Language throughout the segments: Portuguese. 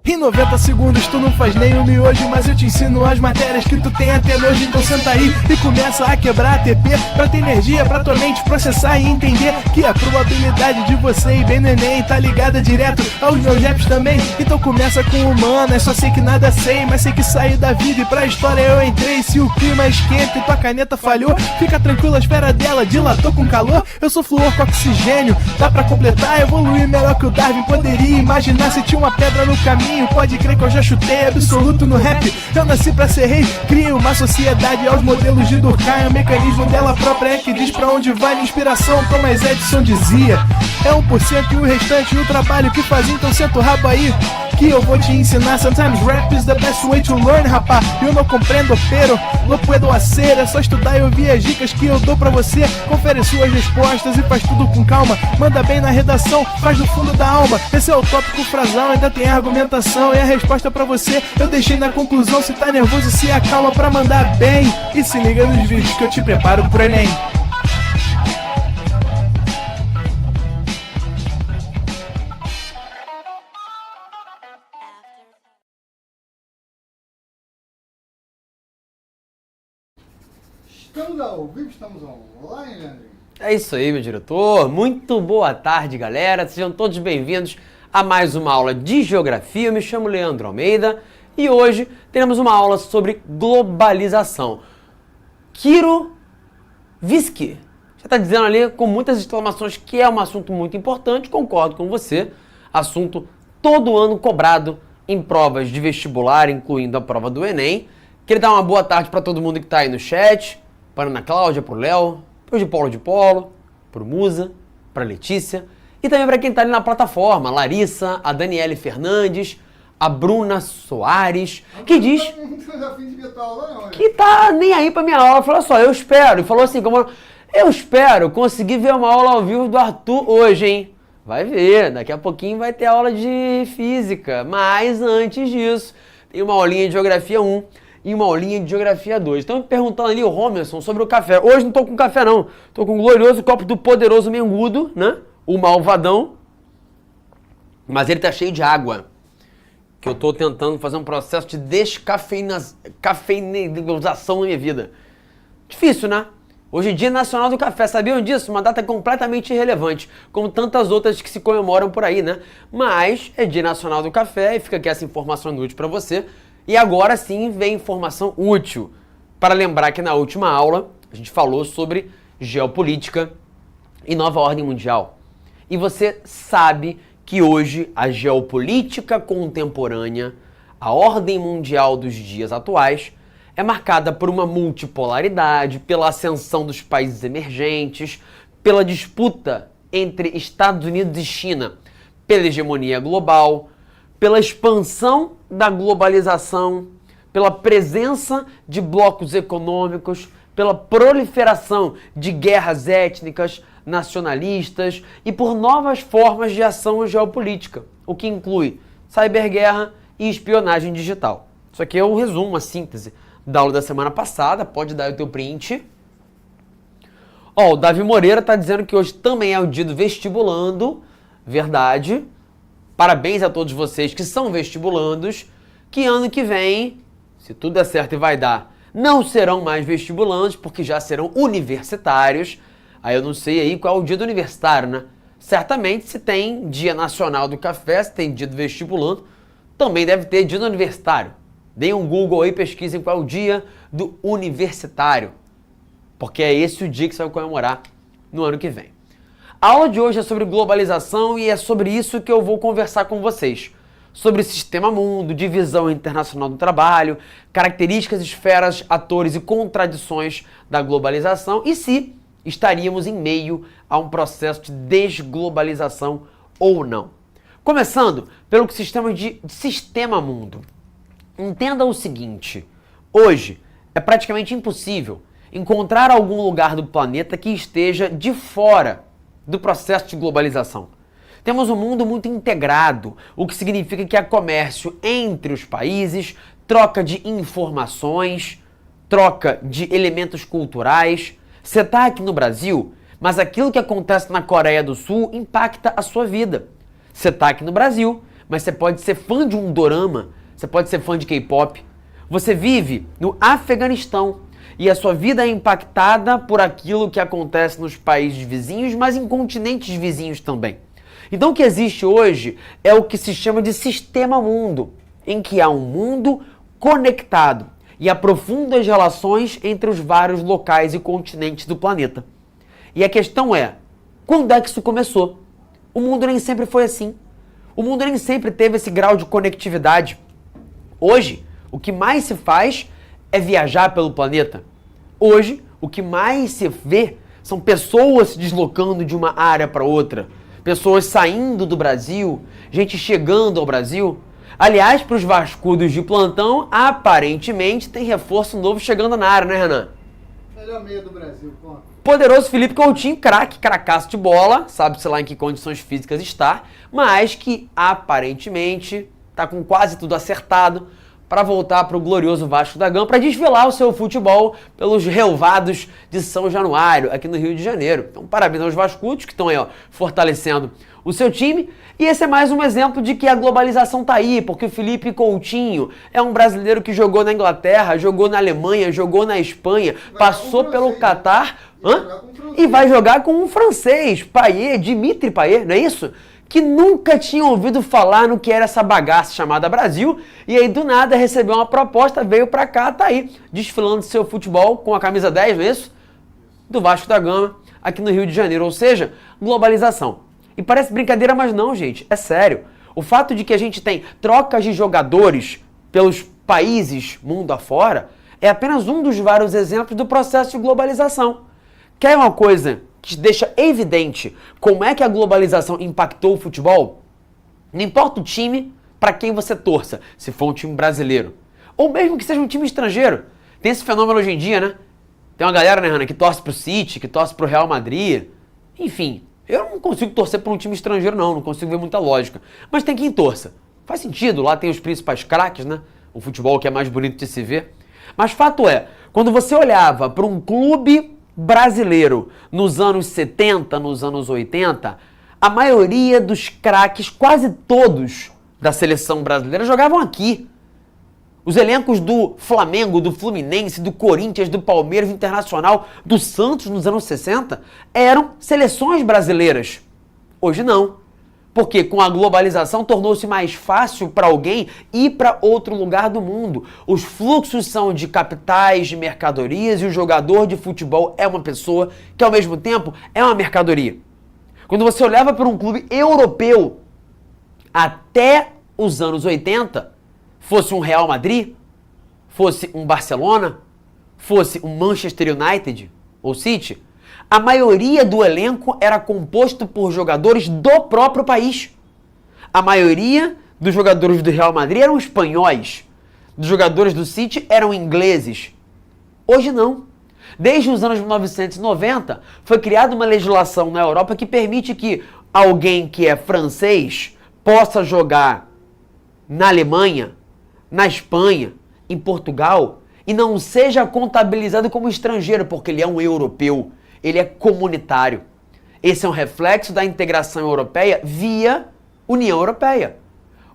Em 90 segundos tu não faz nem um miojo, mas eu te ensino as matérias que tu tem até nojo. Então senta aí e começa a quebrar a TP pra ter energia pra tua mente processar e entender que a probabilidade de você ir bem no Enem tá ligada direto aos meus raps também. Então começa com humanas, só sei que nada sei, mas sei que saí da vida e pra história eu entrei. Se o clima esquenta e tua caneta falhou, fica tranquilo, a esfera dela dilatou com calor. Eu sou flúor com oxigênio, dá pra completar, evoluir melhor que o Darwin poderia imaginar. Se tinha uma pedra no caminho, pode crer que eu já chutei absoluto no rap. Eu nasci pra ser rei, crio uma sociedade aos modelos de Durkheim. O mecanismo dela própria é que diz pra onde vai minha inspiração. Thomas Edison dizia: é 1% e o restante o trabalho que faz. Então senta o rabo aí que eu vou te ensinar. Sometimes rap is the best way to learn, rapá. Eu não compreendo, pero não puedo hacer. É só estudar e ouvir as dicas que eu dou pra você. Confere suas respostas e faz tudo com calma. Manda bem na redação, faz do fundo da alma. Esse é o tópico frasal, ainda tem argumentação. E a resposta pra você eu deixei na conclusão. Se tá nervoso, se acalma pra mandar bem. E se liga nos vídeos que eu te preparo pro Enem. Estamos ao vivo, estamos online, Leandrinho. É isso aí, meu diretor. Muito boa tarde, galera. Sejam todos bem-vindos a mais uma aula de Geografia. Eu me chamo Leandro Almeida e hoje teremos uma aula sobre globalização. Kirovski já está dizendo ali com muitas exclamações que é um assunto muito importante, concordo com você. Assunto todo ano cobrado em provas de vestibular, incluindo a prova do Enem. Queria dar uma boa tarde para todo mundo que está aí no chat, para Ana Cláudia, para o Léo, para o de Polo, para o Musa, para a Letícia. E também para quem está ali na plataforma, Larissa, a Daniele Fernandes, a Bruna Soares, que diz que tá nem aí pra minha aula. Falou só, eu espero. E falou assim, eu espero conseguir ver uma aula ao vivo do Arthur hoje, hein? Vai ver, daqui a pouquinho vai ter aula de física. Mas antes disso, tem uma aulinha de Geografia 1 e uma aulinha de Geografia 2. Estão me perguntando ali, o Romerson, sobre o café. Hoje não tô com café não, tô com o glorioso copo do poderoso Mengudo, né? O malvadão, mas ele tá cheio de água, que eu tô tentando fazer um processo de descafeinização na minha vida. Difícil, né? Hoje é Dia Nacional do Café, sabiam disso? Uma data completamente irrelevante, como tantas outras que se comemoram por aí, né? Mas é Dia Nacional do Café e fica aqui essa informação útil para você. E agora sim vem informação útil, para lembrar que na última aula a gente falou sobre geopolítica e nova ordem mundial. E você sabe que hoje a geopolítica contemporânea, a ordem mundial dos dias atuais, é marcada por uma multipolaridade, pela ascensão dos países emergentes, pela disputa entre Estados Unidos e China, pela hegemonia global, pela expansão da globalização, pela presença de blocos econômicos, pela proliferação de guerras étnicas, nacionalistas e por novas formas de ação geopolítica, o que inclui cyberguerra e espionagem digital. Isso aqui é um resumo, uma síntese da aula da semana passada, pode dar o teu print. Ó, o Davi Moreira está dizendo que hoje também é o dia do vestibulando, verdade. Parabéns a todos vocês que são vestibulandos, que ano que vem, se tudo der certo e vai dar, não serão mais vestibulandos, porque já serão universitários. Aí eu não sei aí qual é o dia do universitário, né? Certamente se tem Dia Nacional do Café, se tem dia do vestibulando, também deve ter dia do universitário. Deem um Google aí, pesquisem qual é o dia do universitário, porque é esse o dia que você vai comemorar no ano que vem. A aula de hoje é sobre globalização e é sobre isso que eu vou conversar com vocês. Sobre o sistema mundo, divisão internacional do trabalho, características, esferas, atores e contradições da globalização e se estaríamos em meio a um processo de desglobalização ou não. Começando pelo que se chama de sistema mundo. Entenda o seguinte, hoje é praticamente impossível encontrar algum lugar do planeta que esteja de fora do processo de globalização. Temos um mundo muito integrado, o que significa que há comércio entre os países, troca de informações, troca de elementos culturais. Você está aqui no Brasil, mas aquilo que acontece na Coreia do Sul impacta a sua vida. Você está aqui no Brasil, mas você pode ser fã de um dorama, você pode ser fã de K-pop. Você vive no Afeganistão e a sua vida é impactada por aquilo que acontece nos países vizinhos, mas em continentes vizinhos também. Então o que existe hoje é o que se chama de sistema mundo, em que há um mundo conectado e aprofunda as relações entre os vários locais e continentes do planeta. E a questão é, quando é que isso começou? O mundo nem sempre foi assim. O mundo nem sempre teve esse grau de conectividade. Hoje, o que mais se faz é viajar pelo planeta. Hoje, o que mais se vê são pessoas se deslocando de uma área para outra, pessoas saindo do Brasil, gente chegando ao Brasil. Aliás, para os vascudos de plantão, aparentemente tem reforço novo chegando na área, né, Renan? Melhor meia do Brasil, pô. Poderoso Felipe Coutinho, craque, cracaço de bola, sabe-se lá em que condições físicas está, mas que aparentemente está com quase tudo acertado para voltar para o glorioso Vasco da Gama, para desvelar o seu futebol pelos relvados de São Januário, aqui no Rio de Janeiro. Então, parabéns aos vascudos que estão aí, ó, fortalecendo o seu time. E esse é mais um exemplo de que a globalização tá aí, porque o Felipe Coutinho é um brasileiro que jogou na Inglaterra, jogou na Alemanha, jogou na Espanha, passou pelo Catar, e vai jogar com um francês, Payet, Dimitri Payet, não é isso? Que nunca tinha ouvido falar no que era essa bagaça chamada Brasil, e aí do nada recebeu uma proposta, veio pra cá, tá aí, desfilando seu futebol com a camisa 10, não é isso? Do Vasco da Gama, aqui no Rio de Janeiro, ou seja, globalização. E parece brincadeira, mas não, gente, é sério. O fato de que a gente tem trocas de jogadores pelos países mundo afora é apenas um dos vários exemplos do processo de globalização. Quer uma coisa que deixa evidente como é que a globalização impactou o futebol? Não importa o time para quem você torça, se for um time brasileiro, ou mesmo que seja um time estrangeiro. Tem esse fenômeno hoje em dia, né? Tem uma galera, né, Hanna, que torce pro City, que torce pro Real Madrid. Enfim, eu não consigo torcer por um time estrangeiro, não consigo ver muita lógica. Mas tem quem torça. Faz sentido, lá tem os principais craques, né? O futebol que é mais bonito de se ver. Mas fato é, quando você olhava para um clube brasileiro nos anos 70, nos anos 80, a maioria dos craques, quase todos da seleção brasileira, jogavam aqui. Os elencos do Flamengo, do Fluminense, do Corinthians, do Palmeiras, do Internacional, do Santos nos anos 60 eram seleções brasileiras. Hoje não. Porque com a globalização tornou-se mais fácil para alguém ir para outro lugar do mundo. Os fluxos são de capitais, de mercadorias, e o jogador de futebol é uma pessoa que ao mesmo tempo é uma mercadoria. Quando você olhava para um clube europeu até os anos 80, fosse um Real Madrid, fosse um Barcelona, fosse um Manchester United ou City, a maioria do elenco era composto por jogadores do próprio país. A maioria dos jogadores do Real Madrid eram espanhóis. Dos jogadores do City eram ingleses. Hoje não. Desde os anos 1990, foi criada uma legislação na Europa que permite que alguém que é francês possa jogar na Alemanha, na Espanha, em Portugal, e não seja contabilizado como estrangeiro, porque ele é um europeu. Ele é comunitário. Esse é um reflexo da integração europeia via União Europeia.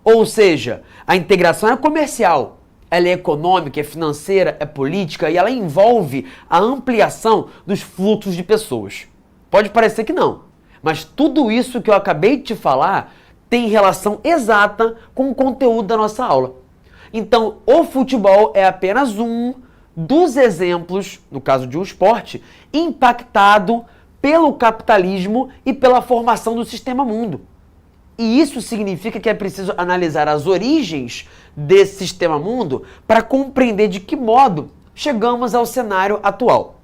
Ou seja, a integração é comercial, ela é econômica, é financeira, é política e ela envolve a ampliação dos fluxos de pessoas. Pode parecer que não, mas tudo isso que eu acabei de te falar tem relação exata com o conteúdo da nossa aula. Então, o futebol é apenas um dos exemplos, no caso de um esporte, impactado pelo capitalismo e pela formação do sistema mundo. E isso significa que é preciso analisar as origens desse sistema mundo para compreender de que modo chegamos ao cenário atual.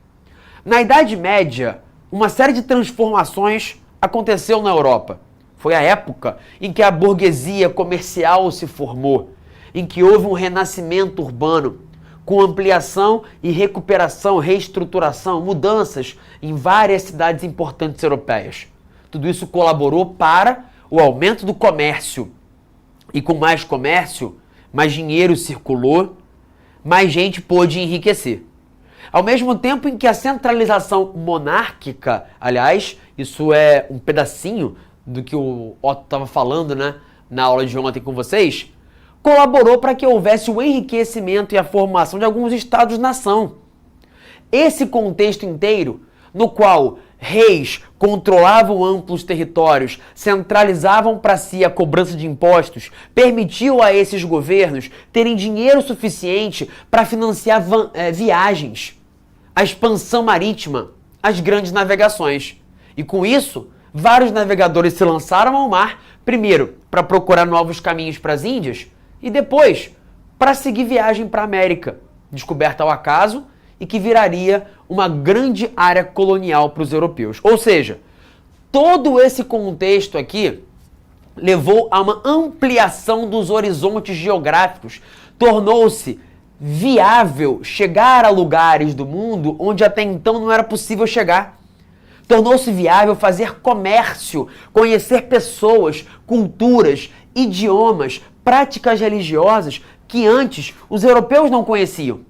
Na Idade Média, uma série de transformações aconteceu na Europa. Foi a época em que a burguesia comercial se formou, em que houve um renascimento urbano, com ampliação e recuperação, reestruturação, mudanças em várias cidades importantes europeias. Tudo isso colaborou para o aumento do comércio. E com mais comércio, mais dinheiro circulou, mais gente pôde enriquecer. Ao mesmo tempo em que a centralização monárquica, aliás, isso é um pedacinho do que o Otto estava falando, né, na aula de ontem com vocês, colaborou para que houvesse o enriquecimento e a formação de alguns estados-nação. Esse contexto inteiro, no qual reis controlavam amplos territórios, centralizavam para si a cobrança de impostos, permitiu a esses governos terem dinheiro suficiente para financiar viagens, a expansão marítima, as grandes navegações. E com isso, vários navegadores se lançaram ao mar, primeiro para procurar novos caminhos para as Índias e depois para seguir viagem para a América, descoberta ao acaso e que viraria uma grande área colonial para os europeus. Ou seja, todo esse contexto aqui levou a uma ampliação dos horizontes geográficos, tornou-se viável chegar a lugares do mundo onde até então não era possível chegar. Tornou-se viável fazer comércio, conhecer pessoas, culturas, idiomas, práticas religiosas que antes os europeus não conheciam.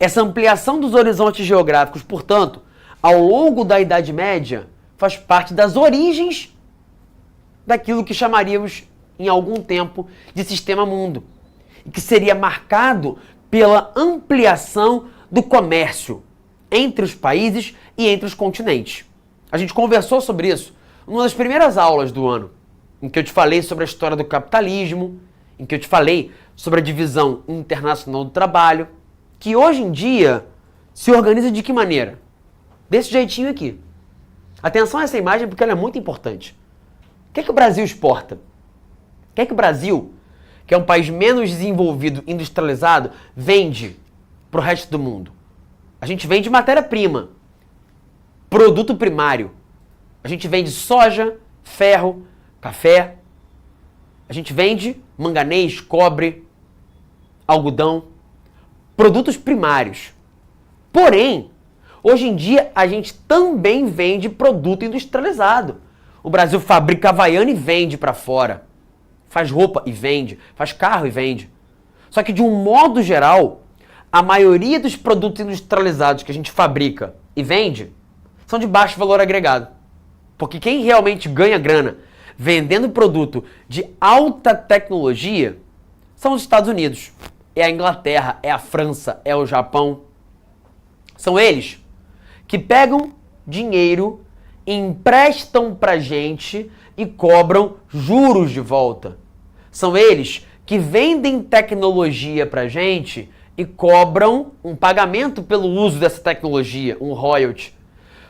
Essa ampliação dos horizontes geográficos, portanto, ao longo da Idade Média, faz parte das origens daquilo que chamaríamos, em algum tempo, de sistema mundo, e que seria marcado pela ampliação do comércio entre os países e entre os continentes. A gente conversou sobre isso numa das primeiras aulas do ano, em que eu te falei sobre a história do capitalismo, em que eu te falei sobre a divisão internacional do trabalho, que hoje em dia se organiza de que maneira? Desse jeitinho aqui. Atenção a essa imagem porque ela é muito importante. O que é que o Brasil exporta? O que é que o Brasil, que é um país menos desenvolvido, industrializado, vende para o resto do mundo? A gente vende matéria-prima, produto primário. A gente vende soja, ferro, café. A gente vende manganês, cobre, algodão, produtos primários. Porém, hoje em dia a gente também vende produto industrializado. O Brasil fabrica Havaiana e vende para fora. Faz roupa e vende. Faz carro e vende. Só que de um modo geral, a maioria dos produtos industrializados que a gente fabrica e vende são de baixo valor agregado. Porque quem realmente ganha grana vendendo produto de alta tecnologia são os Estados Unidos. É a Inglaterra, é a França, é o Japão. São eles que pegam dinheiro, emprestam pra gente e cobram juros de volta. São eles que vendem tecnologia pra gente e cobram um pagamento pelo uso dessa tecnologia, um royalty.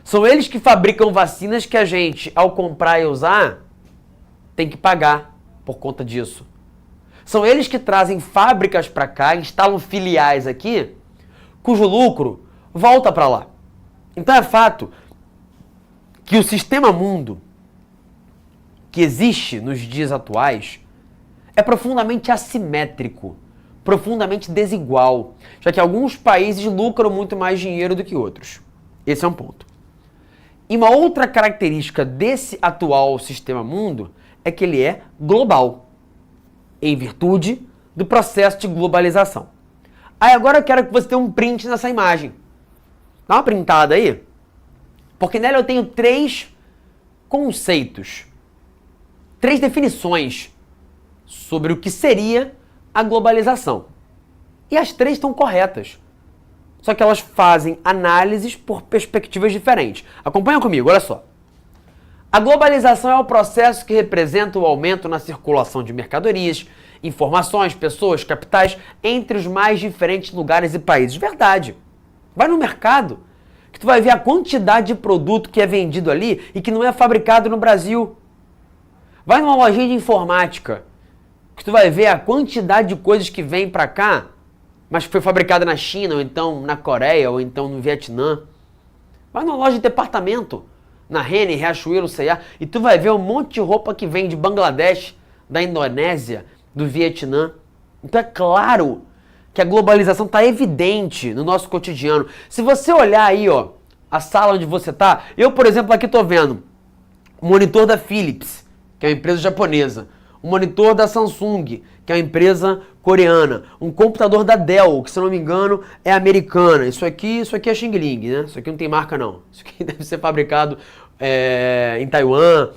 São eles que fabricam vacinas que a gente, ao comprar e usar, tem que pagar por conta disso. São eles que trazem fábricas para cá, instalam filiais aqui, cujo lucro volta para lá. Então é fato que o sistema mundo que existe nos dias atuais é profundamente assimétrico, profundamente desigual, já que alguns países lucram muito mais dinheiro do que outros. Esse é um ponto. E uma outra característica desse atual sistema mundo é que ele é global, em virtude do processo de globalização. Aí agora eu quero que você tenha um print nessa imagem. Dá uma printada aí, porque nela eu tenho 3 conceitos, 3 definições sobre o que seria a globalização. E as 3 estão corretas. Só que elas fazem análises por perspectivas diferentes. Acompanha comigo, olha só. A globalização é o processo que representa o aumento na circulação de mercadorias, informações, pessoas, capitais entre os mais diferentes lugares e países. Verdade. Vai no mercado que tu vai ver a quantidade de produto que é vendido ali e que não é fabricado no Brasil. Vai numa lojinha de informática que tu vai ver a quantidade de coisas que vem pra cá, mas que foi fabricada na China, ou então na Coreia, ou então no Vietnã. Vai numa loja de departamento, na Renner, Riachuelo, C&A, e tu vai ver um monte de roupa que vem de Bangladesh, da Indonésia, do Vietnã. Então é claro que a globalização está evidente no nosso cotidiano. Se você olhar aí, ó, a sala onde você está, eu, por exemplo, aqui estou vendo o monitor da Philips, que é uma empresa japonesa, um monitor da Samsung, que é uma empresa coreana, um computador da Dell, que se não me engano é americana. Isso aqui é Xing Ling, né? Isso aqui não tem marca não. Isso aqui deve ser fabricado em Taiwan.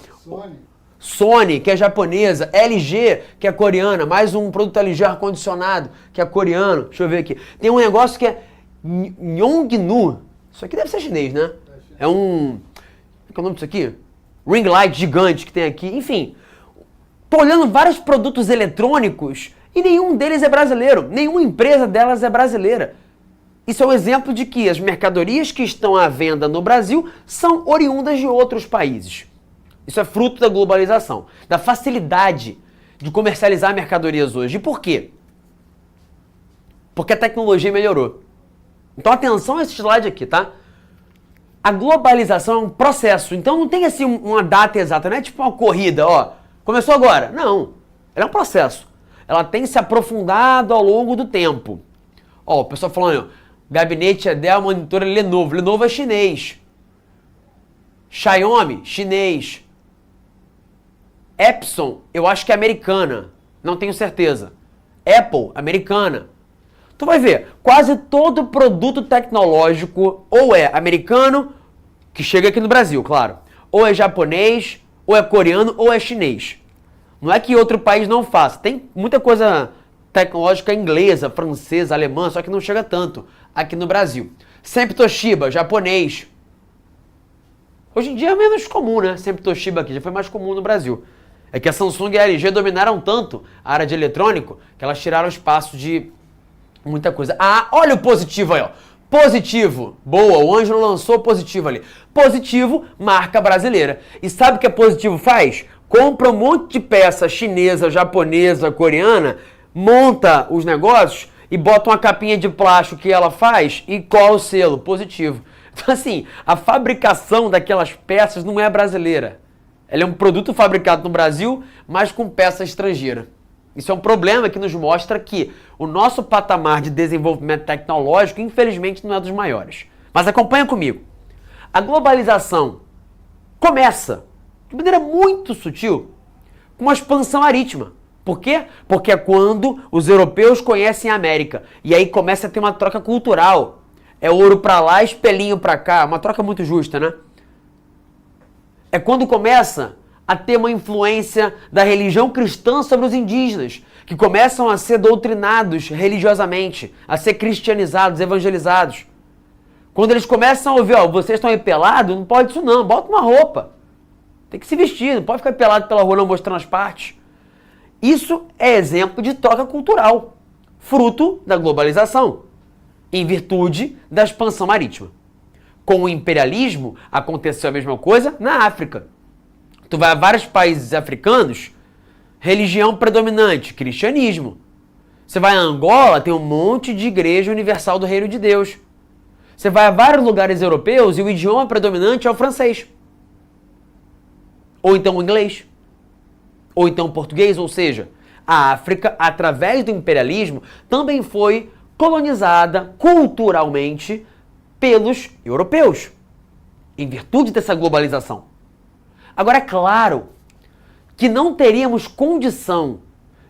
Sony, que é japonesa, LG, que é coreana, mais um produto LG ar-condicionado, que é coreano. Deixa eu ver aqui. Tem um negócio que é Yongnu. Isso aqui deve ser chinês, né? É um... Qual é o nome disso aqui? Ring light gigante que tem aqui. Enfim, tô olhando vários produtos eletrônicos e nenhum deles é brasileiro. Nenhuma empresa delas é brasileira. Isso é um exemplo de que as mercadorias que estão à venda no Brasil são oriundas de outros países. Isso é fruto da globalização, da facilidade de comercializar mercadorias hoje. E por quê? Porque a tecnologia melhorou. Então atenção a esse slide aqui, tá? A globalização é um processo, então não tem assim uma data exata, não é tipo uma corrida, ó, começou agora. Não, ela é um processo. Ela tem se aprofundado ao longo do tempo. Ó, o pessoal falando, gabinete é Dell, monitor é Lenovo. Lenovo é chinês. Xiaomi, chinês. Epson, eu acho que é americana, não tenho certeza. Apple, americana. Tu vai ver, quase todo produto tecnológico ou é americano, que chega aqui no Brasil, claro, ou é japonês, ou é coreano, ou é chinês. Não é que outro país não faça. Tem muita coisa tecnológica inglesa, francesa, alemã, só que não chega tanto aqui no Brasil. Sempre Toshiba, japonês. Hoje em dia é menos comum, né? Sempre Toshiba aqui, já foi mais comum no Brasil. É que a Samsung e a LG dominaram tanto a área de eletrônico que elas tiraram espaço de muita coisa. Ah, olha o positivo aí, ó. Positivo. Boa, o Ângelo lançou positivo ali. Positivo, marca brasileira. E sabe o que a Positivo faz? Compra um monte de peça chinesa, japonesa, coreana, monta os negócios e bota uma capinha de plástico que ela faz e cola o selo, Positivo. Então assim, a fabricação daquelas peças não é brasileira. Ela é um produto fabricado no Brasil, mas com peça estrangeira. Isso é um problema que nos mostra que o nosso patamar de desenvolvimento tecnológico, infelizmente, não é dos maiores. Mas acompanha comigo. A globalização começa, de maneira muito sutil, com uma expansão marítima. Por quê? Porque é quando os europeus conhecem a América. E aí começa a ter uma troca cultural. É ouro pra lá, espelhinho pra cá. Uma troca muito justa, né? É quando começa a ter uma influência da religião cristã sobre os indígenas, que começam a ser doutrinados religiosamente, a ser cristianizados, evangelizados. Quando eles começam a ouvir, ó, vocês estão aí pelados, não pode isso não, bota uma roupa. Tem que se vestir, não pode ficar pelado pela rua não mostrando as partes. Isso é exemplo de troca cultural, fruto da globalização, em virtude da expansão marítima. Com o imperialismo, aconteceu a mesma coisa na África. Tu vai a vários países africanos, religião predominante, cristianismo. Você vai a Angola, tem um monte de igreja universal do Reino de Deus. Você vai a vários lugares europeus e o idioma predominante é o francês. Ou então o inglês. Ou então o português, ou seja, a África, através do imperialismo, também foi colonizada culturalmente pelos europeus, em virtude dessa globalização. Agora, é claro que não teríamos condição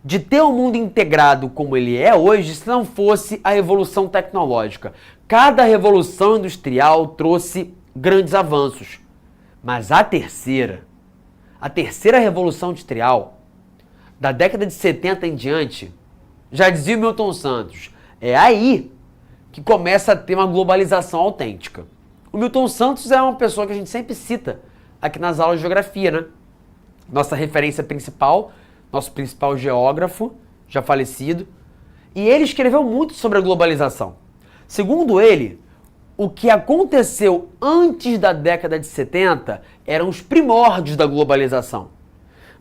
de ter um mundo integrado como ele é hoje se não fosse a revolução tecnológica. Cada revolução industrial trouxe grandes avanços, mas a terceira revolução industrial, da década de 70 em diante, já dizia o Milton Santos, é aí que começa a ter uma globalização autêntica. O Milton Santos é uma pessoa que a gente sempre cita aqui nas aulas de geografia, né? Nossa referência principal, nosso principal geógrafo, já falecido. E ele escreveu muito sobre a globalização. Segundo ele, o que aconteceu antes da década de 70 eram os primórdios da globalização.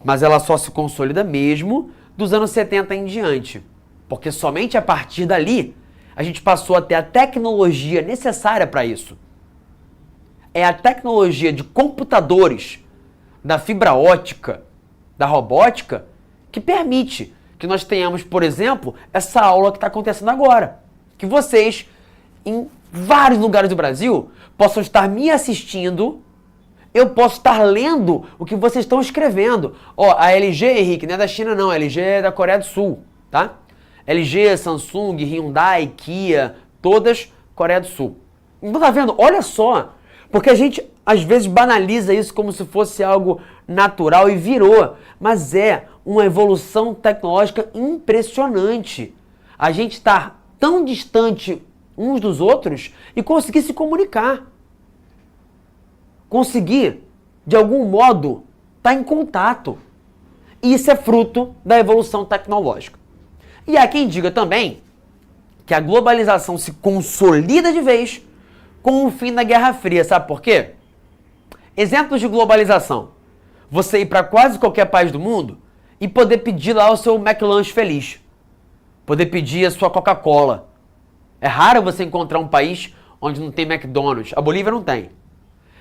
Mas ela só se consolida mesmo dos anos 70 em diante. Porque somente a partir dali a gente passou a ter a tecnologia necessária para isso. É a tecnologia de computadores, da fibra ótica, da robótica, que permite que nós tenhamos, por exemplo, essa aula que está acontecendo agora. Que vocês, em vários lugares do Brasil, possam estar me assistindo Eu posso estar lendo o que vocês estão escrevendo. Ó, a LG, Henrique, não é da China não, a LG é da Coreia do Sul, tá? LG, Samsung, Hyundai, Kia, todas Coreia do Sul. Então tá vendo? Olha só, porque a gente às vezes banaliza isso como se fosse algo natural e virou, mas é uma evolução tecnológica impressionante. A gente está tão distante uns dos outros e conseguir se comunicar. Conseguir, de algum modo, estar em contato. E isso é fruto da evolução tecnológica. E há quem diga também que a globalização se consolida de vez com o fim da Guerra Fria. Sabe por quê? Exemplos de globalização. Você ir para quase qualquer país do mundo e poder pedir lá o seu McLanche feliz. Poder pedir a sua Coca-Cola. É raro você encontrar um país onde não tem McDonald's. A Bolívia não tem.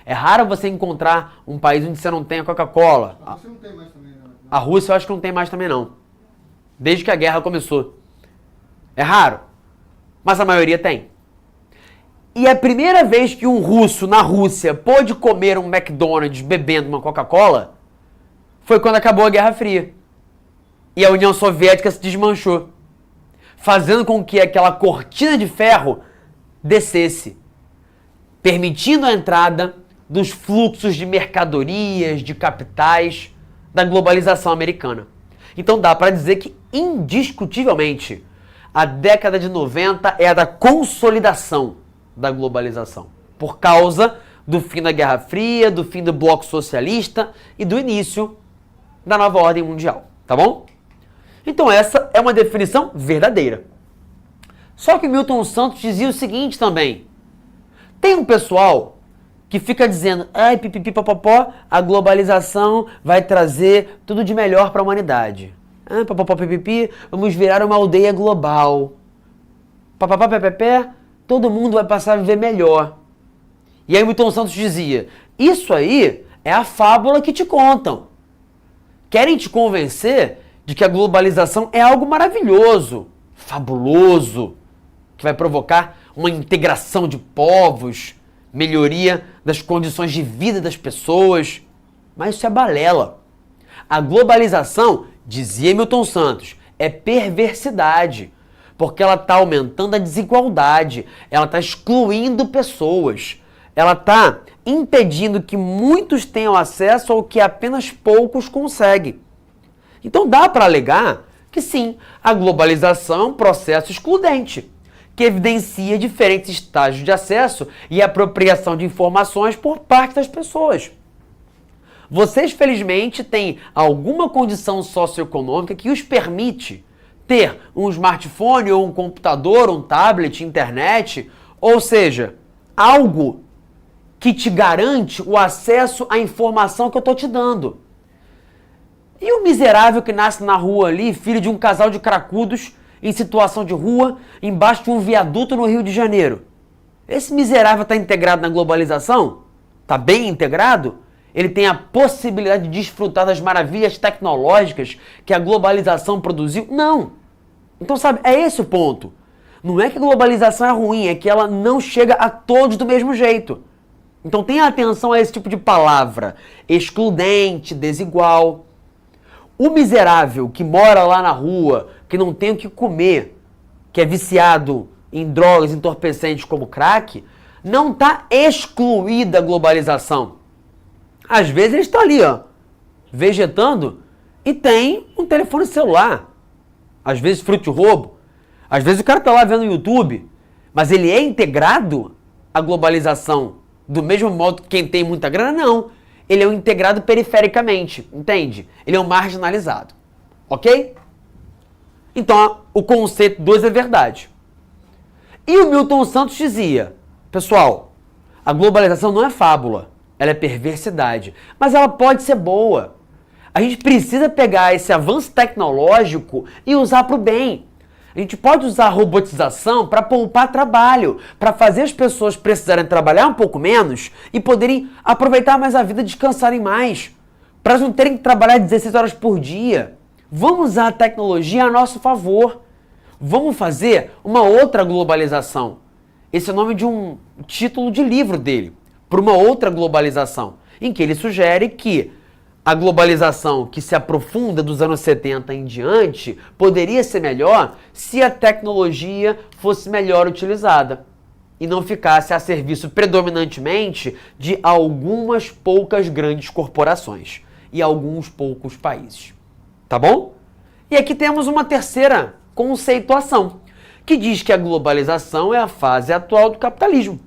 É raro você encontrar um país onde você não tem a Coca-Cola. A Rússia não tem mais também, não. A Rússia eu acho que não tem mais também não. Desde que a guerra começou. É raro. Mas a maioria tem. E a primeira vez que um russo na Rússia pôde comer um McDonald's bebendo uma Coca-Cola foi quando acabou a Guerra Fria. E a União Soviética se desmanchou, fazendo com que aquela cortina de ferro descesse, permitindo a entrada dos fluxos de mercadorias, de capitais, da globalização americana. Então dá para dizer que, indiscutivelmente, a década de 90 é a da consolidação da globalização, por causa do fim da Guerra Fria, do fim do bloco socialista e do início da nova ordem mundial, tá bom? Então essa é uma definição verdadeira. Só que Milton Santos dizia o seguinte também: tem um pessoal que fica dizendo, ai, pipipipopopó, a globalização vai trazer tudo de melhor para a humanidade. Ah, popopó, pipipi, vamos virar uma aldeia global. Papapá, pepepé, todo mundo vai passar a viver melhor. E aí Milton Santos dizia, isso aí é a fábula que te contam. Querem te convencer de que a globalização é algo maravilhoso, fabuloso, que vai provocar uma integração de povos, melhoria das condições de vida das pessoas. Mas isso é balela. A globalização, dizia Milton Santos, é perversidade, porque ela está aumentando a desigualdade, ela está excluindo pessoas, ela está impedindo que muitos tenham acesso ao que apenas poucos conseguem. Então dá para alegar que sim, a globalização é um processo excludente, que evidencia diferentes estágios de acesso e apropriação de informações por parte das pessoas. Vocês, felizmente, têm alguma condição socioeconômica que os permite ter um smartphone ou um computador, um tablet, internet, ou seja, algo que te garante o acesso à informação que eu estou te dando. E o miserável que nasce na rua ali, filho de um casal de cracudos, em situação de rua, embaixo de um viaduto no Rio de Janeiro? Esse miserável está integrado na globalização? Está bem integrado? Ele tem a possibilidade de desfrutar das maravilhas tecnológicas que a globalização produziu? Não. Então, sabe, é esse o ponto. Não é que a globalização é ruim, é que ela não chega a todos do mesmo jeito. Então tenha atenção a esse tipo de palavra. Excludente, desigual. O miserável que mora lá na rua, que não tem o que comer, que é viciado em drogas entorpecentes como crack, não está excluído da globalização. Às vezes ele está ali, ó, vegetando e tem um telefone celular. Às vezes fruto de roubo. Às vezes o cara está lá vendo o YouTube, mas ele é integrado à globalização do mesmo modo que quem tem muita grana? Não. Ele é um integrado perifericamente, entende? Ele é um marginalizado, ok? Então, o conceito 2 é verdade. E o Milton Santos dizia, pessoal, a globalização não é fábula, ela é perversidade, mas ela pode ser boa. A gente precisa pegar esse avanço tecnológico e usar para o bem. A gente pode usar a robotização para poupar trabalho, para fazer as pessoas precisarem trabalhar um pouco menos e poderem aproveitar mais a vida, descansarem mais, para não terem que trabalhar 16 horas por dia. Vamos usar a tecnologia a nosso favor. Vamos fazer uma outra globalização. Esse é o nome de um título de livro dele, para uma outra globalização. em que ele sugere que a globalização que se aprofunda dos anos 70 em diante poderia ser melhor se a tecnologia fosse melhor utilizada e não ficasse a serviço predominantemente de algumas poucas grandes corporações e alguns poucos países. Tá bom? E aqui temos uma terceira conceituação, que diz que a globalização é a fase atual do capitalismo,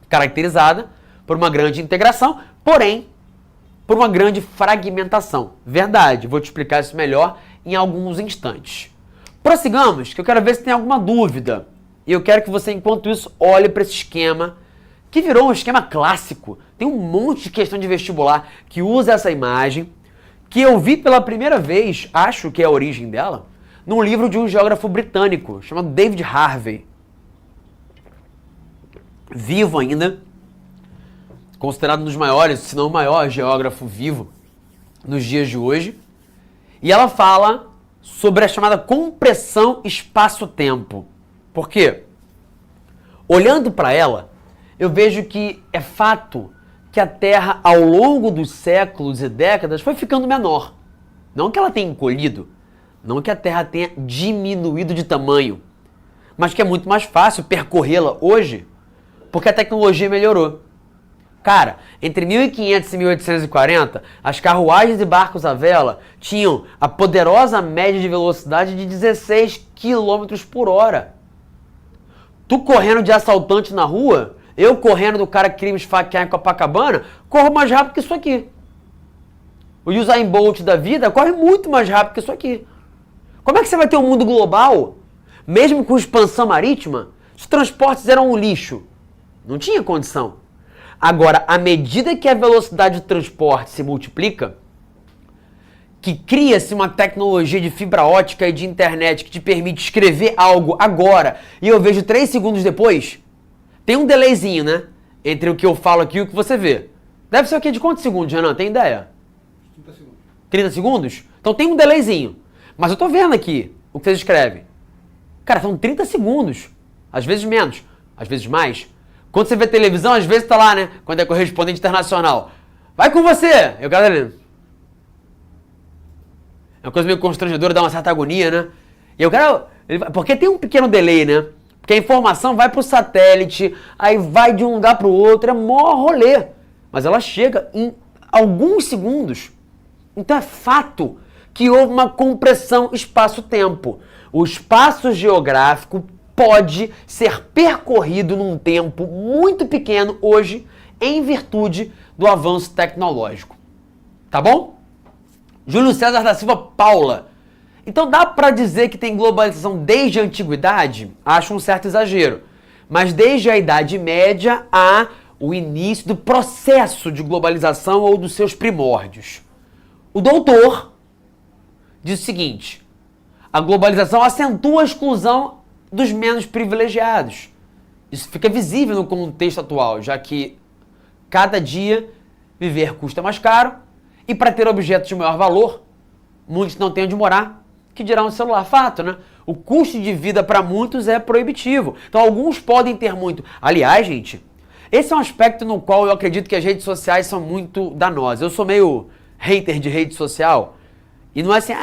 caracterizada por uma grande integração, porém por uma grande fragmentação. Verdade, vou te explicar isso melhor em alguns instantes. Prossigamos, que eu quero ver se tem alguma dúvida. E eu quero que você, enquanto isso, olhe para esse esquema, que virou um esquema clássico. Tem um monte de questão de vestibular que usa essa imagem, que eu vi pela primeira vez, acho que é a origem dela, num livro de um geógrafo britânico, chamado David Harvey. Vivo ainda, considerado um dos maiores, se não o maior geógrafo vivo nos dias de hoje. E ela fala sobre a chamada compressão espaço-tempo. Por quê? Olhando para ela, eu vejo que é fato que a Terra, ao longo dos séculos e décadas, foi ficando menor. Não que ela tenha encolhido, não que a Terra tenha diminuído de tamanho, mas que é muito mais fácil percorrê-la hoje, porque a tecnologia melhorou. Cara, entre 1500 e 1840, as carruagens e barcos à vela tinham a poderosa média de velocidade de 16 km por hora. Tu correndo de assaltante na rua, eu correndo do cara que queria me esfaquear em Copacabana, corro mais rápido que isso aqui. O Usain Bolt da vida corre muito mais rápido que isso aqui. Como é que você vai ter um mundo global, mesmo com expansão marítima, os transportes eram um lixo? Não tinha condição. Agora, à medida que a velocidade de transporte se multiplica, que cria-se uma tecnologia de fibra ótica e de internet que te permite escrever algo agora e eu vejo 3 segundos depois, tem um delayzinho, né? Entre o que eu falo aqui e o que você vê. Deve ser o quê? De quantos segundos, Renan? Tem ideia? 30 segundos. 30 segundos? Então tem um delayzinho. Mas eu tô vendo aqui o que vocês escrevem. Cara, são 30 segundos. Às vezes menos, às vezes mais. Quando você vê televisão, às vezes tá lá, né? Quando é correspondente internacional. Vai com você! Eu, galera... É uma coisa meio constrangedora, dá uma certa agonia, né? E eu quero... Porque tem um pequeno delay, né? Porque a informação vai pro satélite, aí vai de um lugar pro outro, é mó rolê. Mas ela chega em alguns segundos. Então é fato que houve uma compressão espaço-tempo. O espaço geográfico pode ser percorrido num tempo muito pequeno hoje, em virtude do avanço tecnológico. Tá bom? Júlio César da Silva Paula. Então dá para dizer que tem globalização desde a antiguidade? Acho um certo exagero. Mas desde a Idade Média há o início do processo de globalização ou dos seus primórdios. O doutor diz o seguinte: a globalização acentua a exclusão dos menos privilegiados. Isso fica visível no contexto atual, já que cada dia viver custa mais caro e para ter objetos de maior valor, muitos não têm onde morar, que dirá um celular. Fato, né? O custo de vida para muitos é proibitivo. Então alguns podem ter muito. Aliás, gente, esse é um aspecto no qual eu acredito que as redes sociais são muito danosas. Eu sou meio hater de rede social. E não é assim,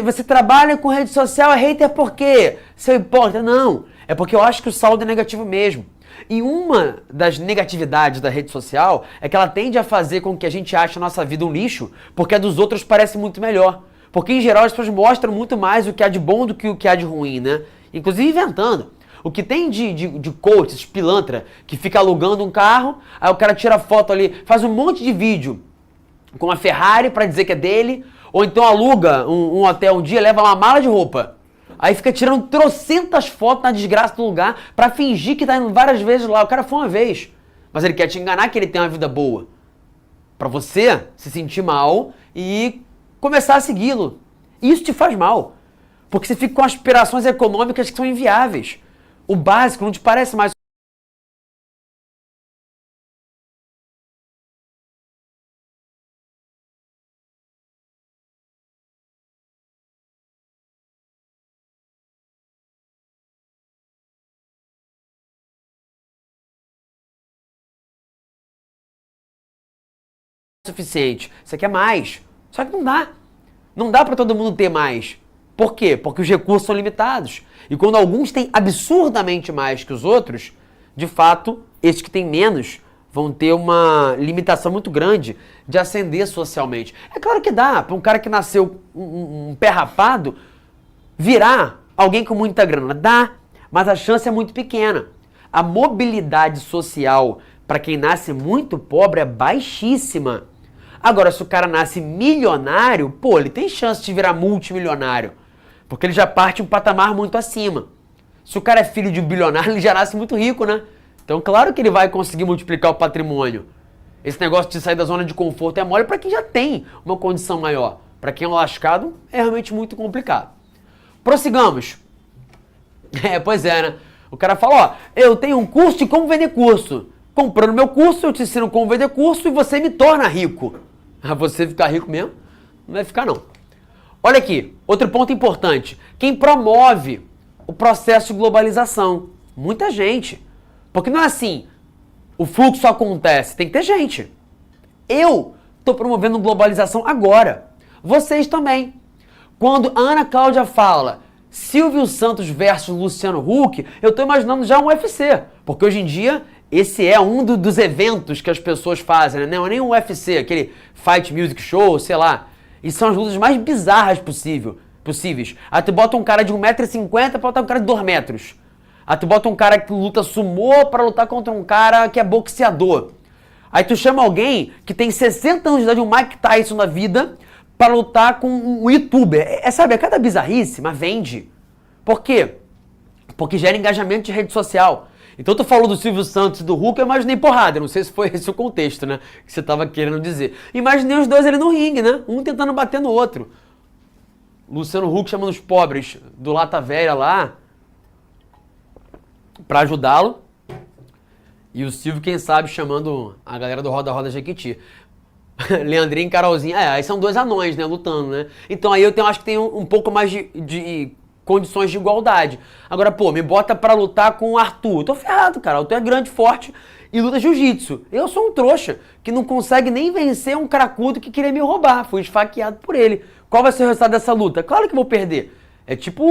você trabalha com rede social, é hater por quê? Seu hipócrita. Não, é porque eu acho que o saldo é negativo mesmo. E uma das negatividades da rede social é que ela tende a fazer com que a gente ache a nossa vida um lixo, porque a dos outros parece muito melhor. Porque, em geral, as pessoas mostram muito mais o que há de bom do que o que há de ruim, né? Inclusive inventando. O que tem de coach, esses pilantra, que fica alugando um carro, aí o cara tira foto ali, faz um monte de vídeo com uma Ferrari pra dizer que é dele, ou então aluga um hotel um dia, leva uma mala de roupa. Aí fica tirando trocentas fotos na desgraça do lugar pra fingir que tá indo várias vezes lá. O cara foi uma vez, mas ele quer te enganar que ele tem uma vida boa. Pra você se sentir mal e começar a segui-lo. Isso te faz mal, porque você fica com aspirações econômicas que são inviáveis. O básico não te parece mais suficiente. Você quer mais. Só que não dá. Não dá para todo mundo ter mais. Por quê? Porque os recursos são limitados. E quando alguns têm absurdamente mais que os outros, de fato, esses que têm menos vão ter uma limitação muito grande de ascender socialmente. É claro que dá para um cara que nasceu um pé rapado virar alguém com muita grana. Dá, mas a chance é muito pequena. A mobilidade social para quem nasce muito pobre é baixíssima. Agora, se o cara nasce milionário, pô, ele tem chance de virar multimilionário. Porque ele já parte um patamar muito acima. Se o cara é filho de um bilionário, ele já nasce muito rico, né? Então, claro que ele vai conseguir multiplicar o patrimônio. Esse negócio de sair da zona de conforto é mole para quem já tem uma condição maior. Para quem é um lascado, é realmente muito complicado. Prossigamos. Pois é, né? O cara fala, ó, eu tenho um curso de como vender curso. Comprando meu curso, eu te ensino como vender curso e você me torna rico. Você ficar rico mesmo? Não vai ficar, não. Olha aqui, outro ponto importante. Quem promove o processo de globalização? Muita gente. Porque não é assim, o fluxo acontece, tem que ter gente. Eu estou promovendo globalização agora. Vocês também. Quando a Ana Cláudia fala Silvio Santos versus Luciano Huck, eu estou imaginando já um UFC. Porque hoje em dia, esse é um dos eventos que as pessoas fazem, né? Não é nem um UFC, aquele Fight Music Show, sei lá. E são as lutas mais bizarras possíveis. Aí tu bota um cara de 1,50m pra botar um cara de 2 metros. Aí tu bota um cara que luta sumô pra lutar contra um cara que é boxeador. Aí tu chama alguém que tem 60 anos de idade, um Mike Tyson na vida, pra lutar com um youtuber. Sabe, é cada bizarrice, mas vende. Por quê? Porque gera engajamento de rede social. Então tu falou do Silvio Santos e do Huck, eu imaginei porrada. Não sei se foi esse o contexto, né? Que você tava querendo dizer. Imaginei os dois ali no ringue, né? Um tentando bater no outro. Luciano Huck chamando os pobres do Lata Velha lá pra ajudá-lo. E o Silvio, quem sabe, chamando a galera do Roda Roda Jequiti. Leandrinho e Carolzinha. Aí são dois anões, né? Lutando, né? Então aí eu acho que tem um pouco mais de condições de igualdade. Agora, pô, me bota pra lutar com o Arthur. Eu tô ferrado, cara. O Arthur é grande, forte e luta jiu-jitsu. Eu sou um trouxa que não consegue nem vencer um cracudo que queria me roubar. Fui esfaqueado por ele. Qual vai ser o resultado dessa luta? Claro que vou perder. É tipo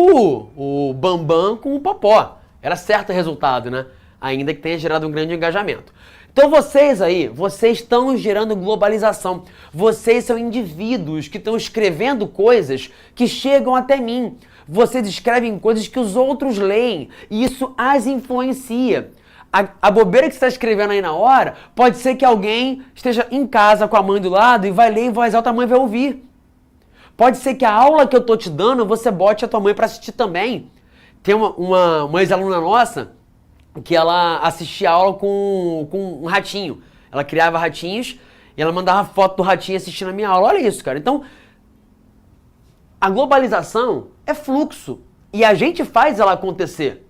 o Bambam com o Popó. Era certo o resultado, né? Ainda que tenha gerado um grande engajamento. Então vocês aí, vocês estão gerando globalização. Vocês são indivíduos que estão escrevendo coisas que chegam até mim. Vocês escrevem coisas que os outros leem e isso as influencia. A bobeira que você está escrevendo aí na hora, pode ser que alguém esteja em casa com a mãe do lado e vai ler em voz alta, a mãe vai ouvir. Pode ser que a aula que eu tô te dando, você bote a tua mãe para assistir também. Tem uma ex-aluna nossa que ela assistia a aula com um ratinho. Ela criava ratinhos e ela mandava foto do ratinho assistindo a minha aula. Olha isso, cara. Então, a globalização é fluxo e a gente faz ela acontecer.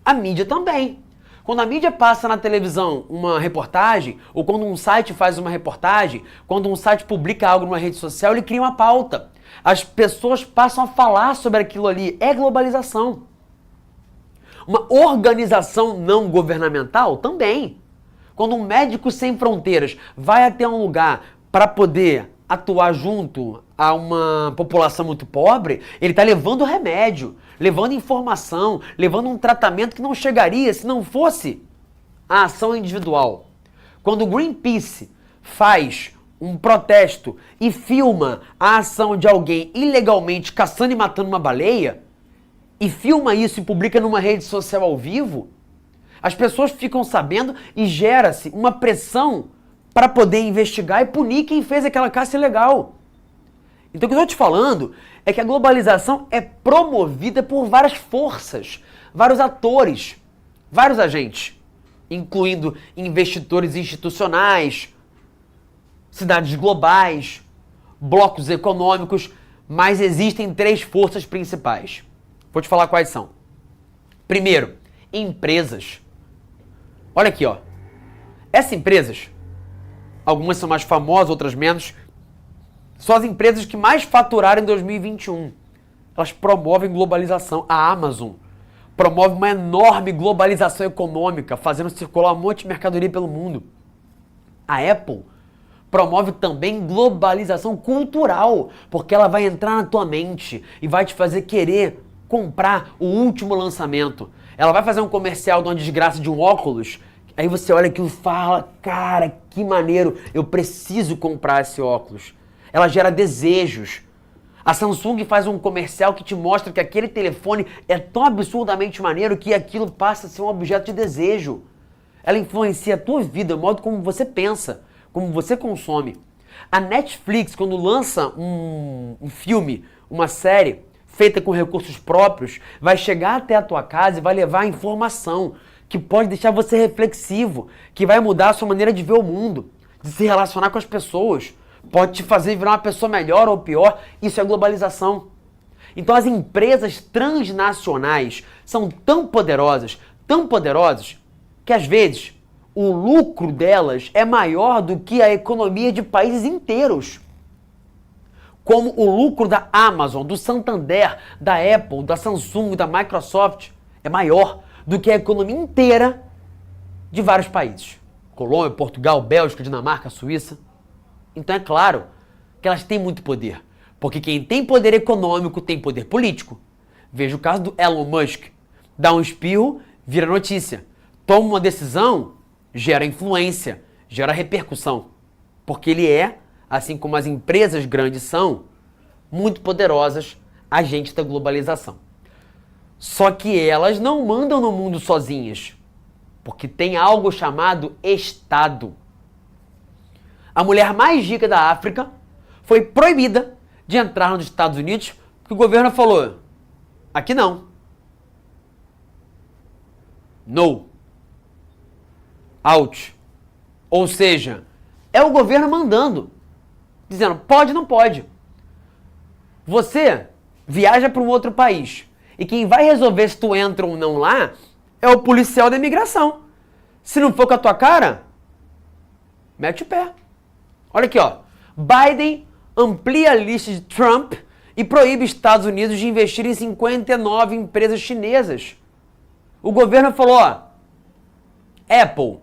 A mídia também. Quando a mídia passa na televisão uma reportagem, ou quando um site faz uma reportagem, quando um site publica algo numa rede social, ele cria uma pauta. As pessoas passam a falar sobre aquilo ali. É globalização. Uma organização não governamental também. Quando um médico sem fronteiras vai até um lugar para poder atuar junto a uma população muito pobre, ele está levando remédio, levando informação, levando um tratamento que não chegaria se não fosse a ação individual. Quando o Greenpeace faz um protesto e filma a ação de alguém ilegalmente caçando e matando uma baleia, e filma isso e publica numa rede social ao vivo, as pessoas ficam sabendo e gera-se uma pressão para poder investigar e punir quem fez aquela caça ilegal. Então o que eu estou te falando é que a globalização é promovida por várias forças, vários atores, vários agentes, incluindo investidores institucionais, cidades globais, blocos econômicos, mas existem 3 forças principais. Vou te falar quais são. Primeiro, empresas. Olha aqui, ó. Essas empresas, algumas são mais famosas, outras menos, são as empresas que mais faturaram em 2021. Elas promovem globalização. A Amazon promove uma enorme globalização econômica, fazendo circular um monte de mercadoria pelo mundo. A Apple promove também globalização cultural, porque ela vai entrar na tua mente e vai te fazer querer comprar o último lançamento. Ela vai fazer um comercial de uma desgraça de um óculos, aí você olha aquilo e fala, cara, que maneiro, eu preciso comprar esse óculos. Ela gera desejos. A Samsung faz um comercial que te mostra que aquele telefone é tão absurdamente maneiro que aquilo passa a ser um objeto de desejo. Ela influencia a tua vida, o modo como você pensa, como você consome. A Netflix, quando lança um filme, uma série feita com recursos próprios, vai chegar até a tua casa e vai levar informação que pode deixar você reflexivo, que vai mudar a sua maneira de ver o mundo, de se relacionar com as pessoas. Pode te fazer virar uma pessoa melhor ou pior. Isso é globalização. Então as empresas transnacionais são tão poderosas, que às vezes o lucro delas é maior do que a economia de países inteiros. Como o lucro da Amazon, do Santander, da Apple, da Samsung, da Microsoft é maior do que a economia inteira de vários países. Colômbia, Portugal, Bélgica, Dinamarca, Suíça. Então é claro que elas têm muito poder. Porque quem tem poder econômico tem poder político. Veja o caso do Elon Musk. Dá um espirro, vira notícia. Toma uma decisão, gera influência, gera repercussão. Porque ele é, assim como as empresas grandes são, muito poderosas, agentes da globalização. Só que elas não mandam no mundo sozinhas. Porque tem algo chamado Estado. A mulher mais rica da África foi proibida de entrar nos Estados Unidos porque o governo falou, aqui não. No. Out. Ou seja, é o governo mandando, dizendo pode ou não pode. Você viaja para um outro país e quem vai resolver se tu entra ou não lá é o policial da imigração. Se não for com a tua cara, mete o pé. Olha aqui, ó. Biden amplia a lista de Trump e proíbe Estados Unidos de investir em 59 empresas chinesas. O governo falou, ó, Apple,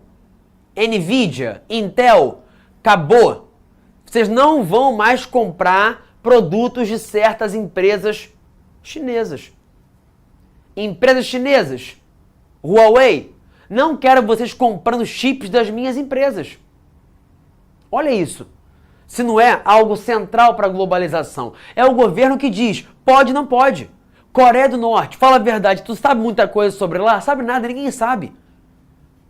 Nvidia, Intel, acabou. Vocês não vão mais comprar produtos de certas empresas chinesas. Empresas chinesas, Huawei, não quero vocês comprando chips das minhas empresas. Olha isso. Se não é algo central para a globalização. É o governo que diz, pode ou não pode. Coreia do Norte, fala a verdade, tu sabe muita coisa sobre lá? Sabe nada, ninguém sabe.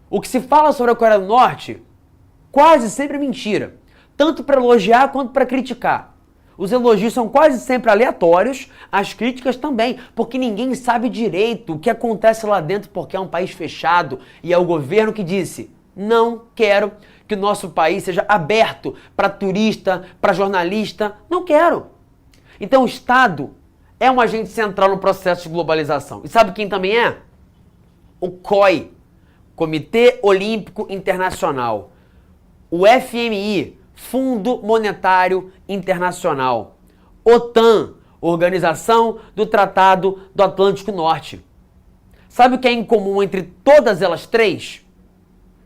O que se fala sobre a Coreia do Norte, quase sempre é mentira. Tanto para elogiar quanto para criticar. Os elogios são quase sempre aleatórios, as críticas também, porque ninguém sabe direito o que acontece lá dentro porque é um país fechado e é o governo que disse, não quero que o nosso país seja aberto para turista, para jornalista. Não quero. Então o Estado é um agente central no processo de globalização. E sabe quem também é? O COI, Comitê Olímpico Internacional. O FMI, Fundo Monetário Internacional. OTAN, Organização do Tratado do Atlântico Norte. Sabe o que é em comum entre todas elas três?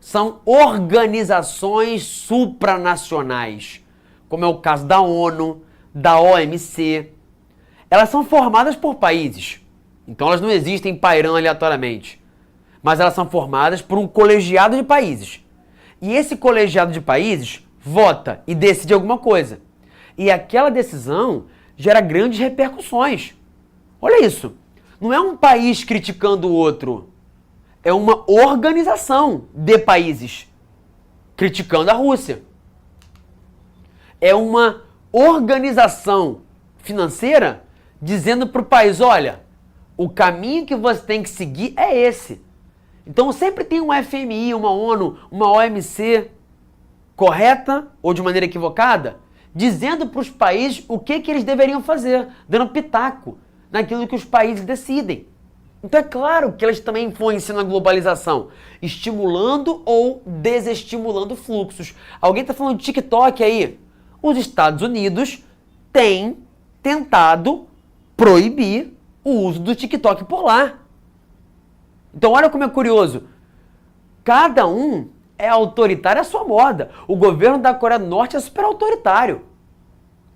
São organizações supranacionais, como é o caso da ONU, da OMC. Elas são formadas por países, então elas não existem pairando aleatoriamente, mas elas são formadas por um colegiado de países. E esse colegiado de países vota e decide alguma coisa. E aquela decisão gera grandes repercussões. Olha isso, não é um país criticando o outro. É uma organização de países criticando a Rússia. É uma organização financeira dizendo para o país, olha, o caminho que você tem que seguir é esse. Então sempre tem um FMI, uma ONU, uma OMC correta ou de maneira equivocada, dizendo para os países o que eles deveriam fazer, dando pitaco naquilo que os países decidem. Então é claro que elas também influenciam na globalização, estimulando ou desestimulando fluxos. Alguém está falando de TikTok aí? Os Estados Unidos têm tentado proibir o uso do TikTok por lá. Então olha como é curioso. Cada um é autoritário à sua moda. O governo da Coreia do Norte é super autoritário.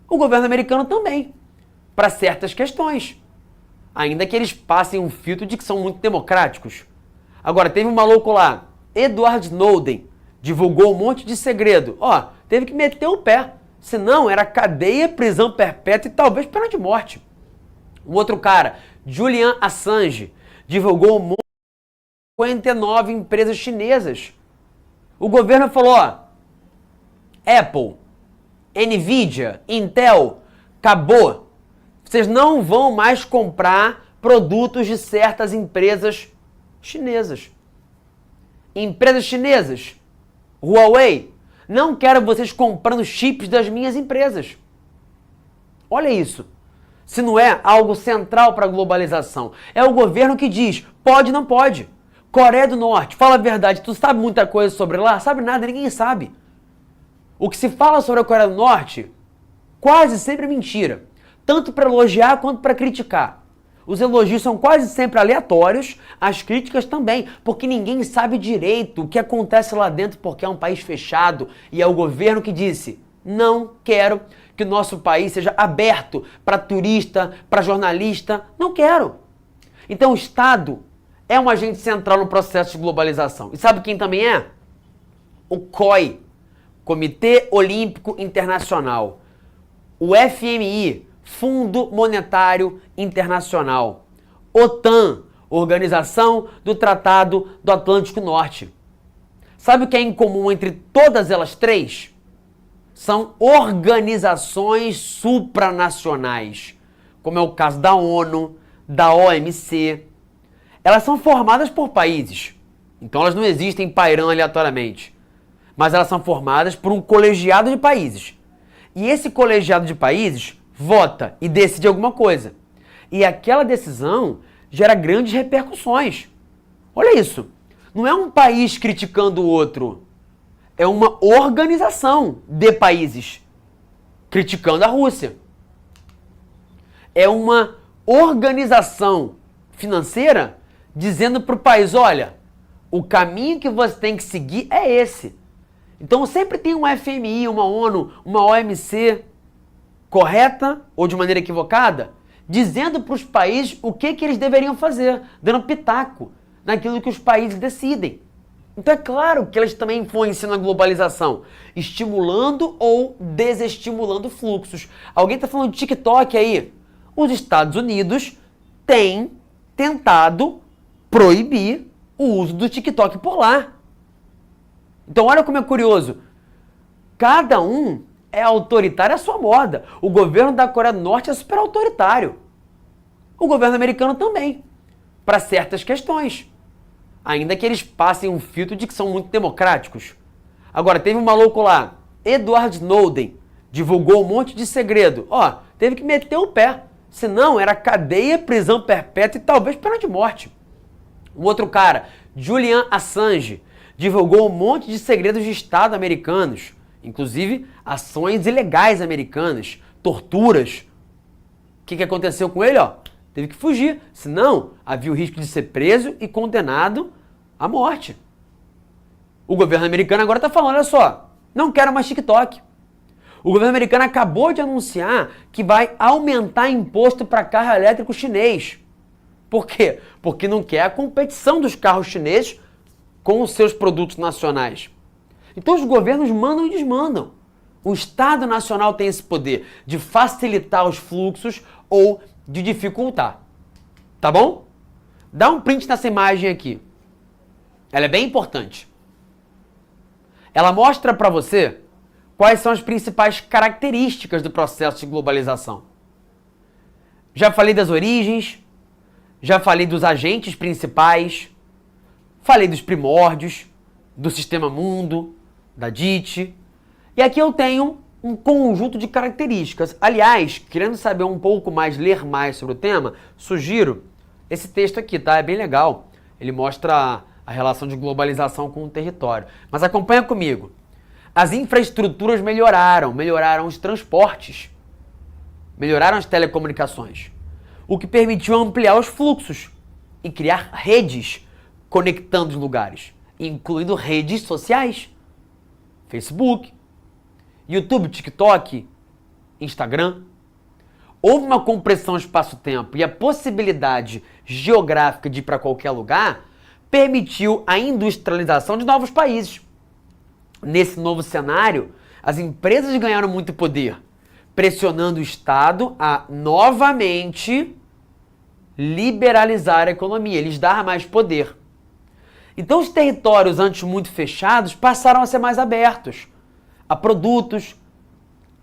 O governo americano também, para certas questões. Ainda que eles passem um filtro de que são muito democráticos. Agora, teve um maluco lá, Edward Snowden, divulgou um monte de segredo. Ó, teve que meter o pé. Senão, era cadeia, prisão perpétua e talvez pena de morte. Um outro cara, Julian Assange, divulgou um monte de 59 empresas chinesas. O governo falou, ó, Apple, Nvidia, Intel, acabou. Vocês não vão mais comprar produtos de certas empresas chinesas. Empresas chinesas, Huawei, não quero vocês comprando chips das minhas empresas. Olha isso. Se não é algo central para a globalização. É o governo que diz, pode, não pode. Coreia do Norte, fala a verdade, tu sabe muita coisa sobre lá? Sabe nada, ninguém sabe. O que se fala sobre a Coreia do Norte, quase sempre é mentira. Tanto para elogiar quanto para criticar. Os elogios são quase sempre aleatórios, as críticas também, porque ninguém sabe direito o que acontece lá dentro porque é um país fechado e é o governo que disse, não quero que o nosso país seja aberto para turista, para jornalista, não quero. Então o Estado é um agente central no processo de globalização. E sabe quem também é? O COI, Comitê Olímpico Internacional, o FMI, Fundo Monetário Internacional, OTAN, Organização do Tratado do Atlântico Norte. Sabe o que é em comum entre todas elas três? São organizações supranacionais, como é o caso da ONU, da OMC. Elas são formadas por países, então elas não existem pairando aleatoriamente, mas elas são formadas por um colegiado de países. E esse colegiado de países vota e decide alguma coisa. E aquela decisão gera grandes repercussões. Olha isso. Não é um país criticando o outro. É uma organização de países criticando a Rússia. É uma organização financeira dizendo para o país, olha, o caminho que você tem que seguir é esse. Então sempre tem um FMI, uma ONU, uma OMC correta ou de maneira equivocada, dizendo para os países o que eles deveriam fazer, dando pitaco naquilo que os países decidem. Então é claro que elas também influenciam na globalização, estimulando ou desestimulando fluxos. Alguém está falando de TikTok aí? Os Estados Unidos têm tentado proibir o uso do TikTok por lá. Então olha como é curioso. Cada um é autoritário à sua moda. O governo da Coreia do Norte é super autoritário. O governo americano também, para certas questões. Ainda que eles passem um filtro de que são muito democráticos. Agora, teve um maluco lá, Edward Snowden, divulgou um monte de segredo. Ó, teve que meter o pé. Senão, era cadeia, prisão perpétua e talvez pena de morte. Um outro cara, Julian Assange, divulgou um monte de segredos de Estado americanos. Inclusive, ações ilegais americanas, torturas. O que aconteceu com ele? Ó, teve que fugir, senão havia o risco de ser preso e condenado à morte. O governo americano agora está falando, olha só, não quero mais TikTok. O governo americano acabou de anunciar que vai aumentar imposto para carro elétrico chinês. Por quê? Porque não quer a competição dos carros chineses com os seus produtos nacionais. Então os governos mandam e desmandam. O Estado Nacional tem esse poder de facilitar os fluxos ou de dificultar. Tá bom? Dá um print nessa imagem aqui. Ela é bem importante. Ela mostra para você quais são as principais características do processo de globalização. Já falei das origens, já falei dos agentes principais, falei dos primórdios, do sistema mundo, da DIT. E aqui eu tenho um conjunto de características. Aliás, querendo saber um pouco mais, ler mais sobre o tema, sugiro esse texto aqui, tá? É bem legal. Ele mostra a relação de globalização com o território. Mas acompanha comigo. As infraestruturas melhoraram os transportes, melhoraram as telecomunicações, o que permitiu ampliar os fluxos e criar redes conectando os lugares. incluindo redes sociais, Facebook, YouTube, TikTok, Instagram. Houve uma compressão espaço-tempo e a possibilidade geográfica de ir para qualquer lugar permitiu a industrialização de novos países. Nesse novo cenário, as empresas ganharam muito poder, pressionando o Estado a novamente liberalizar a economia, lhes dar mais poder. Então os territórios antes muito fechados passaram a ser mais abertos a produtos,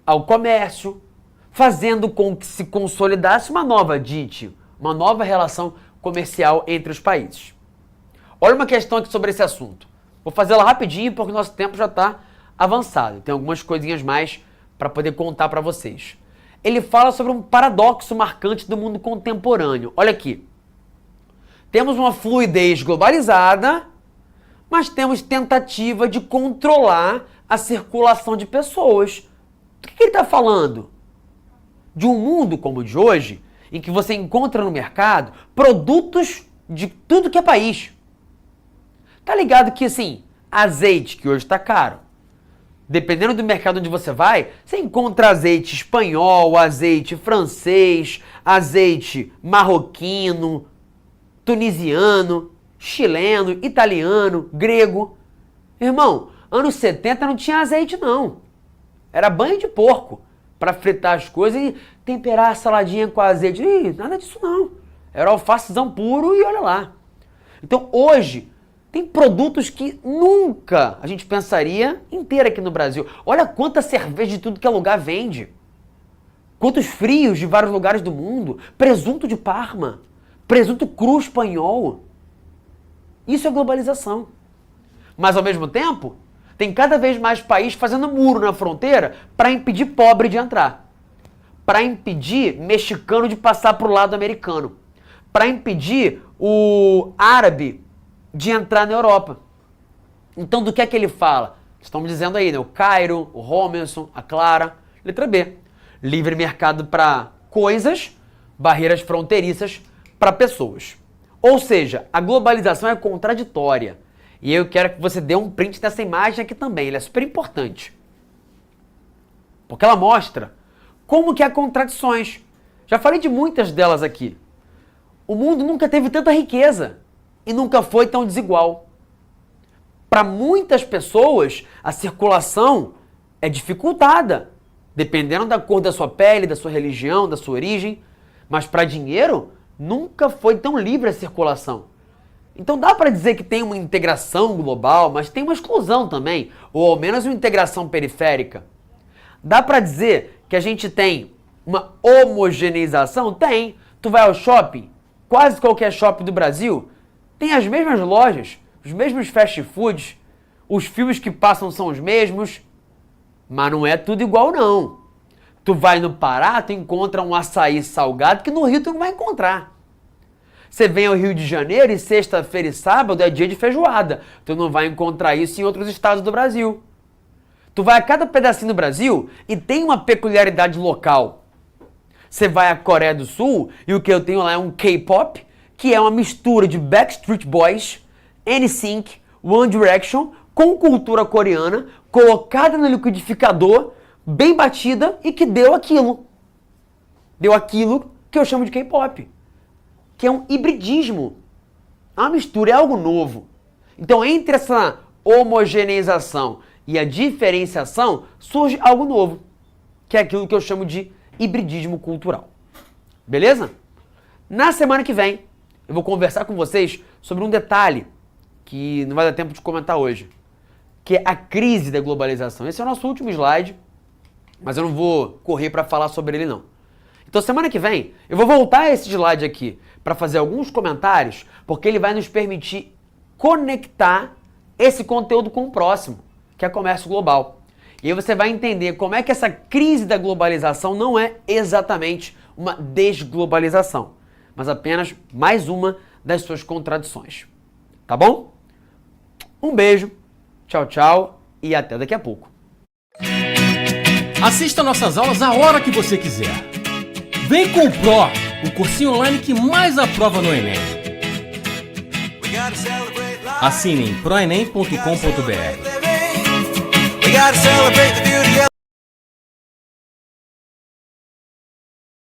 ao comércio, fazendo com que se consolidasse uma nova DIT, uma nova relação comercial entre os países. Olha uma questão aqui sobre esse assunto. Vou fazê-la rapidinho porque o nosso tempo já está avançado. Tem algumas coisinhas mais para poder contar para vocês. Ele fala sobre um paradoxo marcante do mundo contemporâneo. Olha aqui. Temos uma fluidez globalizada, mas temos tentativa de controlar a circulação de pessoas. Do que ele está falando? De um mundo como o de hoje, em que você encontra no mercado produtos de tudo que é país. Tá ligado que, assim, azeite, que hoje está caro, dependendo do mercado onde você vai, você encontra azeite espanhol, azeite francês, azeite marroquino, tunisiano, chileno, italiano, grego. Irmão, anos 70 não tinha azeite não. Era banho de porco para fritar as coisas e temperar a saladinha com azeite. Ih, nada disso não. Era alfacezão puro e olha lá. Então hoje tem produtos que nunca a gente pensaria em ter aqui no Brasil. Olha quanta cerveja de tudo que é lugar vende. Quantos frios de vários lugares do mundo. Presunto de Parma. Presunto cru espanhol. Isso é globalização. Mas ao mesmo tempo, tem cada vez mais país fazendo muro na fronteira para impedir pobre de entrar. Para impedir mexicano de passar para o lado americano. Para impedir o árabe de entrar na Europa. Então do que é que ele fala? Estamos dizendo aí, né? O Cairo, o Romerson, a Clara. Letra B. Livre mercado para coisas, barreiras fronteiriças para pessoas. Ou seja, a globalização é contraditória. E eu quero que você dê um print dessa imagem aqui também. Ela é super importante. Porque ela mostra como que há contradições. Já falei de muitas delas aqui. O mundo nunca teve tanta riqueza. E nunca foi tão desigual. Para muitas pessoas, a circulação é dificultada, dependendo da cor da sua pele, da sua religião, da sua origem. Mas para dinheiro, nunca foi tão livre a circulação. Então dá para dizer que tem uma integração global, mas tem uma exclusão também, ou ao menos uma integração periférica. Dá para dizer que a gente tem uma homogeneização? Tem. Tu vai ao shopping, quase qualquer shopping do Brasil tem as mesmas lojas, os mesmos fast foods, os filmes que passam são os mesmos, mas não é tudo igual não. Tu vai no Pará, tu encontra um açaí salgado que no Rio tu não vai encontrar. Você vem ao Rio de Janeiro e sexta-feira e sábado é dia de feijoada. Tu não vai encontrar isso em outros estados do Brasil. Tu vai a cada pedacinho do Brasil e tem uma peculiaridade local. Você vai à Coreia do Sul e o que eu tenho lá é um K-pop, que é uma mistura de Backstreet Boys, NSYNC, One Direction, com cultura coreana, colocada no liquidificador, bem batida e que deu aquilo. Deu aquilo que eu chamo de K-pop, que é um hibridismo. A mistura é algo novo. Então, entre essa homogeneização e a diferenciação, surge algo novo, que é aquilo que eu chamo de hibridismo cultural. Beleza? Na semana que vem, eu vou conversar com vocês sobre um detalhe que não vai dar tempo de comentar hoje, que é a crise da globalização. Esse é o nosso último slide, mas eu não vou correr para falar sobre ele não. Então semana que vem eu vou voltar a esse slide aqui para fazer alguns comentários, porque ele vai nos permitir conectar esse conteúdo com o próximo, que é comércio global. E aí você vai entender como é que essa crise da globalização não é exatamente uma desglobalização, mas apenas mais uma das suas contradições. Tá bom? Um beijo, tchau, tchau e até daqui a pouco. Assista nossas aulas a hora que você quiser. Vem com o Pro, o cursinho online que mais aprova no Enem. Assine em proenem.com.br. We gotta celebrate the beauty of